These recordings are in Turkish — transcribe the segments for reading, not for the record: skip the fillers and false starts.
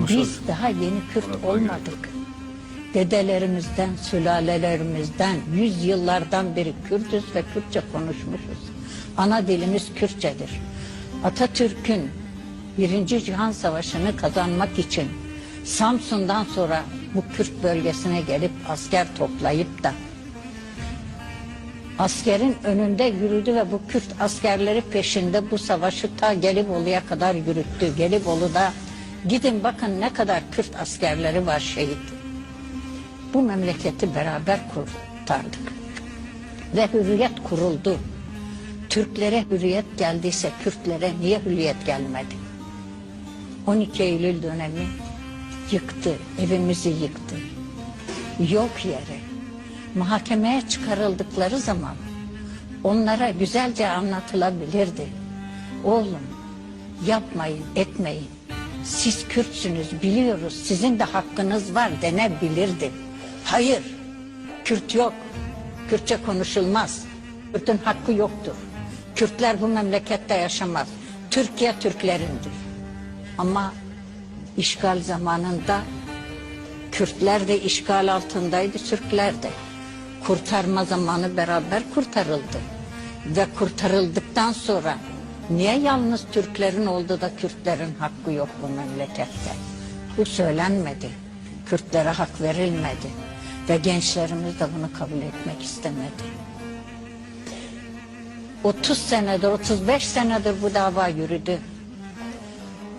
Biz daha yeni Kürt olmadık. Dedelerimizden, sülalelerimizden, yüzyıllardan beri Kürtüz ve Kürtçe konuşmuşuz. Ana dilimiz Kürtçedir. Atatürk'ün Birinci Cihan Savaşı'nı kazanmak için Samsun'dan sonra bu Kürt bölgesine gelip asker toplayıp da askerin önünde yürüdü ve bu Kürt askerleri peşinde bu savaşı ta Gelibolu'ya kadar yürüttü. Gelibolu'da gidin bakın ne kadar Kürt askerleri var şehit. Bu memleketi beraber kurtardık. Ve hürriyet kuruldu. Türklere hürriyet geldiyse Kürtlere niye hürriyet gelmedi? 12 Eylül dönemi yıktı, evimizi yıktı. Yok yere. Mahkemeye çıkarıldıkları zaman onlara güzelce anlatılabilirdi. Oğlum yapmayın, etmeyin. Siz Kürtsünüz biliyoruz, sizin de hakkınız var denebilirdi. Hayır, Kürt yok. Kürtçe konuşulmaz. Kürt'ün hakkı yoktur. Kürtler bu memlekette yaşamaz. Türkiye Türklerindir. Ama işgal zamanında Kürtler de işgal altındaydı, Türkler de. Kurtarma zamanı beraber kurtarıldı. Ve kurtarıldıktan sonra niye yalnız Türklerin oldu da Kürtlerin hakkı yok bu memlekette? Bu söylenmedi. Kürtlere hak verilmedi. Ve gençlerimiz de bunu kabul etmek istemedi. 30 senedir, 35 senedir bu dava yürüdü.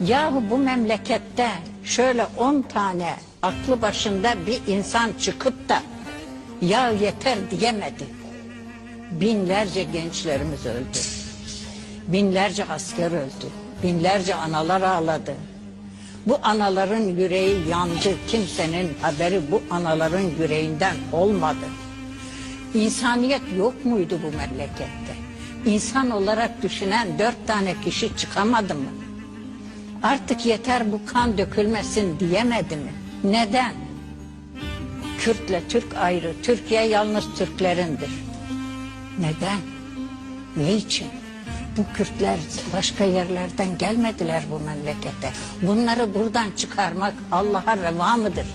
Yahu bu memlekette şöyle 10 tane aklı başında bir insan çıkıp da ya yeter diyemedi. Binlerce gençlerimiz öldü. Binlerce asker öldü. Binlerce analar ağladı. Bu anaların yüreği yandı. Kimsenin haberi bu anaların yüreğinden olmadı. İnsaniyet yok muydu bu memlekette? İnsan olarak düşünen 4 tane kişi çıkamadı mı? Artık yeter bu kan dökülmesin diyemedi mi? Neden? Kürtle Türk ayrı, Türkiye yalnız Türklerindir. Neden? Ne için? Bu Kürtler başka yerlerden gelmediler bu memlekete. Bunları buradan çıkarmak Allah'a reva mıdır?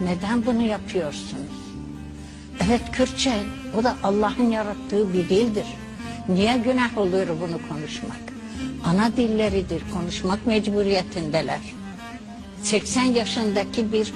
Neden bunu yapıyorsunuz? Evet Kürtçe, o da Allah'ın yarattığı bir dildir. Niye günah oluyor bunu konuşmak? Ana dilleridir, konuşmak mecburiyetindeler. 80 yaşındaki bir